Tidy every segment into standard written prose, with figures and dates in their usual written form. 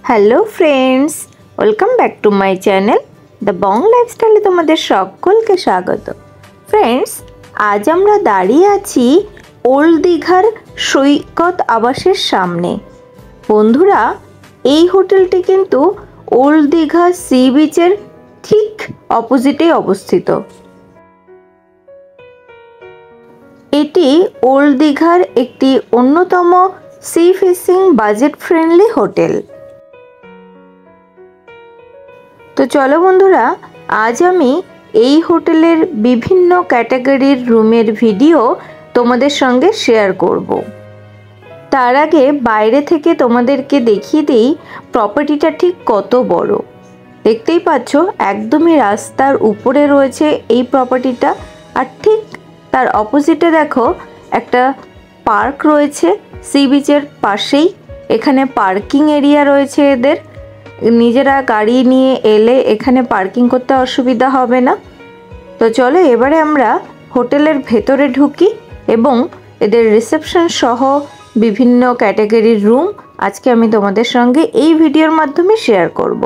Hello friends, welcome back to my channel the Bong লাইফস্টাইলে তোমাদের সকলকে স্বাগত। ফ্রেন্ডস, আজ আমরা দাঁড়িয়ে আছি ওল্ড দীঘার সৈকত আবাসের সামনে। বন্ধুরা, এই হোটেলটি কিন্তু ওল্ড দীঘা সি বিচের ঠিক অপোজিটে অবস্থিত। এটি ওল্ড দীঘার একটি অন্যতম sea facing budget friendly hotel. তো চলো বন্ধুরা, আজ আমি এই হোটেলের বিভিন্ন ক্যাটাগরির রুমের ভিডিও তোমাদের সঙ্গে শেয়ার করব। তার আগে বাইরে থেকে তোমাদেরকে দেখিয়ে দিই প্রপার্টিটা ঠিক কত বড়। দেখতেই পাচ্ছ, একদমই রাস্তার উপরে রয়েছে এই প্রপার্টিটা। আর ঠিক তার অপোজিটে দেখো একটা পার্ক রয়েছে সি বিচের পাশেই। এখানে পার্কিং এরিয়া রয়েছে এদের। নিজেরা গাড়ি নিয়ে এলে এখানে পার্কিং করতে অসুবিধা হবে না। তো চলো এবারে আমরা হোটেলের ভেতরে ঢুকি এবং এদের রিসেপশন সহ বিভিন্ন ক্যাটাগরির রুম আজকে আমি তোমাদের সঙ্গে এই ভিডিওর মাধ্যমে শেয়ার করব।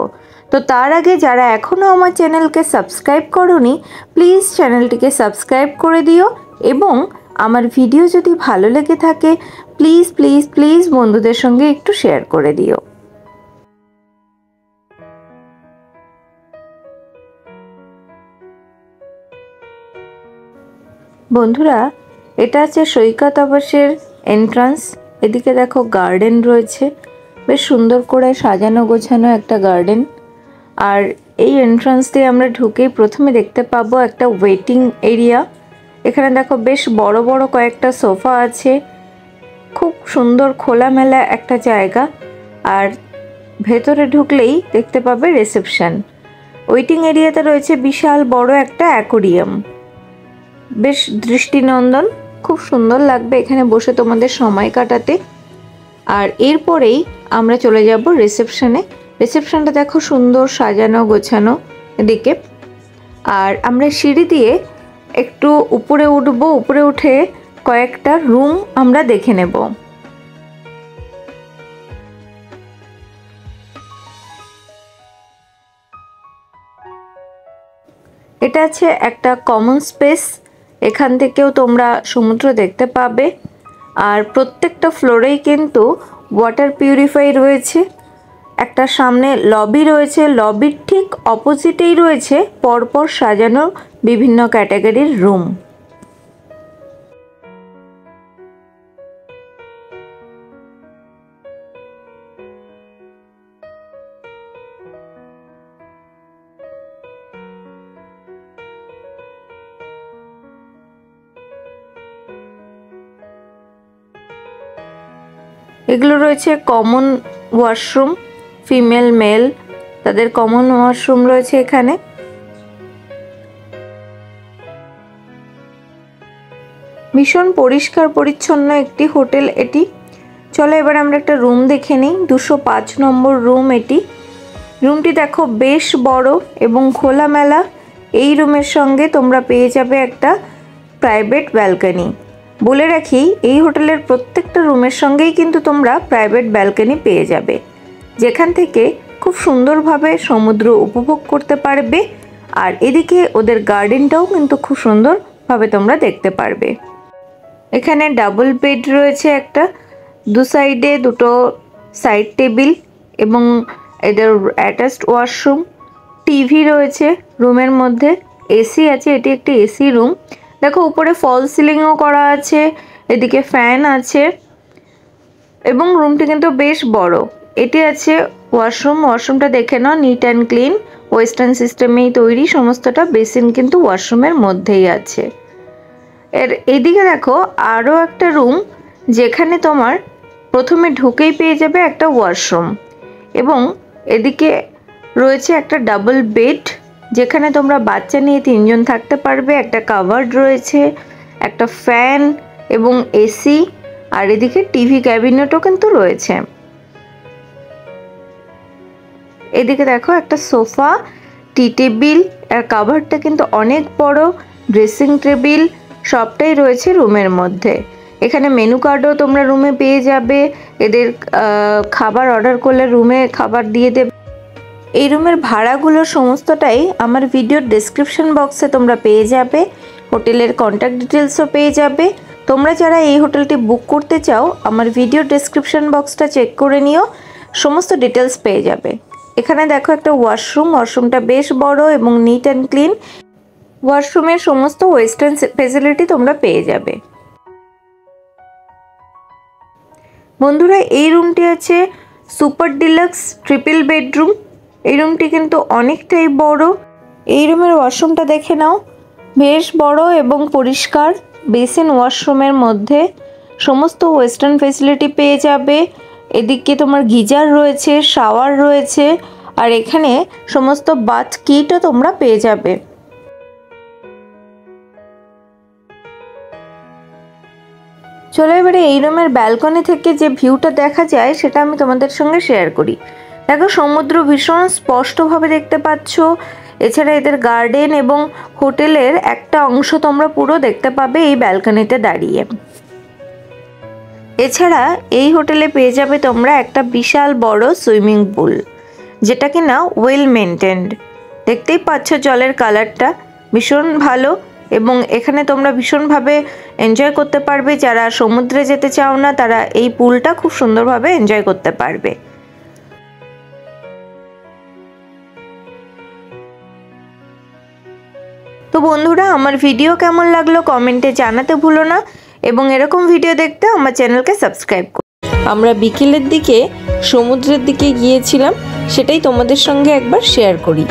তো তার আগে যারা এখনও আমার চ্যানেলকে সাবস্ক্রাইব করোনি, প্লিজ চ্যানেলটিকে সাবস্ক্রাইব করে দিও এবং আমার ভিডিও যদি ভালো লেগে থাকে প্লিজ প্লিজ প্লিজ বন্ধুদের সঙ্গে একটু শেয়ার করে দিও। বন্ধুরা, এটা আছে সৈকত আবাসের এন্ট্রান্স। এদিকে দেখো গার্ডেন রয়েছে, বেশ সুন্দর করে সাজানো গোছানো একটা গার্ডেন। আর এই এন্ট্রান্স দিয়ে আমরা ঢুকেই প্রথমে দেখতে পাবো একটা ওয়েটিং এরিয়া। এখানে দেখো বেশ বড় বড় কয়েকটা সোফা আছে, খুব সুন্দর খোলামেলা একটা জায়গা। আর ভেতরে ঢুকলেই দেখতে পাবে রিসেপশন। ওয়েটিং এরিয়াতে রয়েছে বিশাল বড় একটা অ্যাকোরিয়াম, বেশ দৃষ্টিনন্দন, খুব সুন্দর লাগবে এখানে বসে তোমাদের সময় কাটাতে। আর এরপরেই আমরা চলে যাব রিসেপশনে। রিসেপশনটা দেখো সুন্দর সাজানো গোছানো এদিকে। আর আমরা সিঁড়ি দিয়ে একটু উপরে উঠব, উপরে উঠে কয়েকটা রুম আমরা দেখে নেব। এটা আছে একটা কমন স্পেস, এখান থেকেও তোমরা সমুদ্র দেখতে পাবে। আর প্রত্যেকটা ফ্লোরেই কিন্তু ওয়াটার পিউরিফাই রয়েছে। একটা সামনে লবি রয়েছে, লবির ঠিক অপোজিটেই রয়েছে পরপর সাজানো বিভিন্ন ক্যাটাগরির রুম। এগুলো রয়েছে কমন ওয়াশরুম, ফিমেল মেল তাদের কমন ওয়াশরুম রয়েছে এখানে। ভীষণ পরিষ্কার পরিচ্ছন্ন একটি হোটেল এটি। চলো এবার আমরা একটা রুম দেখে নিই। 205 নম্বর রুম এটি। রুমটি দেখো বেশ বড় এবং খোলামেলা। এই রুমের সঙ্গে তোমরা পেয়ে যাবে একটা প্রাইভেট ব্যালকনি। বলে রাখি, এই হোটেলের প্রত্যেকটা রুমের সঙ্গেই কিন্তু তোমরা প্রাইভেট ব্যালকনি পেয়ে যাবে, যেখান থেকে খুব সুন্দরভাবে সমুদ্র উপভোগ করতে পারবে। আর এদিকে ওদের গার্ডেনটাও কিন্তু খুব সুন্দরভাবে তোমরা দেখতে পারবে। এখানে ডাবল বেড রয়েছে একটা, দু সাইডে দুটো সাইড টেবিল এবং এদের অ্যাটাচড ওয়াশরুম। টিভি রয়েছে রুমের মধ্যে, এসি আছে, এটি একটি এসি রুম। দেখো উপরে ফল সিলিংও করা আছে, এদিকে ফ্যান আছে এবং রুমটি কিন্তু বেশ বড়। এটি আছে ওয়াশরুম। ওয়াশরুমটা দেখে নাও, নিট অ্যান্ড ক্লিন, ওয়েস্টার্ন সিস্টেমেই তৈরি সমস্তটা। বেসিন কিন্তু ওয়াশরুমের মধ্যেই আছে। এর এদিকে দেখো আরও একটা রুম, যেখানে তোমার প্রথমে ঢুকেই পেয়ে যাবে একটা ওয়াশরুম এবং এদিকে রয়েছে একটা ডাবল বেড, যেখানে তোমরা বাচ্চা নিয়ে 3 জন থাকতে পারবে। একটা কাভার্ড রয়েছে, একটা ফ্যান এবং এসি। আর এদিকে টিভি ক্যাবিনেটও কিন্তু রয়েছে। এদিকে দেখো একটা সোফা, টি টেবিল, আর কাভার্ডটা কিন্তু অনেক বড়। ড্রেসিং টেবিল সবটাই রয়েছে রুমের মধ্যে। এখানে মেনু কার্ডও তোমরা রুমে পেয়ে যাবে, এদের খাবার অর্ডার করলে রুমে খাবার দিয়ে দেবে। এই রুমের ভাড়াগুলো সমস্তটাই আমার ভিডিওর ডেসক্রিপশন বক্সে তোমরা পেয়ে যাবে, হোটেলের কন্ট্যাক্ট ডিটেলসও পেয়ে যাবে। তোমরা যারা এই হোটেলটি বুক করতে চাও আমার ভিডিওর ডেসক্রিপশন বক্সটা চেক করে নিও, সমস্ত ডিটেলস পেয়ে যাবে। এখানে দেখো একটা ওয়াশরুমটা বেশ বড় এবং নিট অ্যান্ড ক্লিন। ওয়াশরুমের সমস্ত ওয়েস্টার্ন ফেসিলিটি তোমরা পেয়ে যাবে। বন্ধুরা এই রুমটি আছে সুপার ডিলাক্স ট্রিপল বেডরুম। এই রুমটি কিন্তু অনেকটাই বড়। এই রুমের ওয়াশরুমটা দেখে নাও, বেশ বড় এবং পরিষ্কার। বেসিন ওয়াশরুমের মধ্যে সমস্ত ওয়েস্টার্ন ফেসিলিটি পেয়ে যাবে। এদিকে তোমার গিজার রয়েছে, শাওয়ার রয়েছে, আর এখানে সমস্ত বাথ কিটও তোমরা পেয়ে যাবে। চলো এবারে এই রুমের ব্যালকনি থেকে যে ভিউটা দেখা যায় সেটা আমি তোমাদের সঙ্গে শেয়ার করি। দেখো সমুদ্র ভীষণ স্পষ্টভাবে দেখতে পাচ্ছ। এছাড়া এদের গার্ডেন এবং হোটেলের একটা অংশ তোমরা পুরো দেখতে পাবে এই ব্যালকনিতে দাঁড়িয়ে। এছাড়া এই হোটেলে পেয়ে যাবে তোমরা একটা বিশাল বড় সুইমিং পুল, যেটা কিনা ওয়েল মেনটেন্ড। দেখতেই পাচ্ছ জলের কালারটা ভীষণ ভালো, এবং এখানে তোমরা ভীষণভাবে এনজয় করতে পারবে। যারা সমুদ্রে যেতে চাও না তারা এই পুলটা খুব সুন্দরভাবে এনজয় করতে পারবে। তো বন্ধুরা আমার ভিডিও কেমন লাগলো কমেন্টে জানাতে ভুলো না, এবং এরকম ভিডিও দেখতে আমার চ্যানেলকে সাবস্ক্রাইব করো। আমরা বিকেলের দিকে সমুদ্রের দিকে গিয়েছিলাম, সেটাই তোমাদের সঙ্গে একবার শেয়ার করি।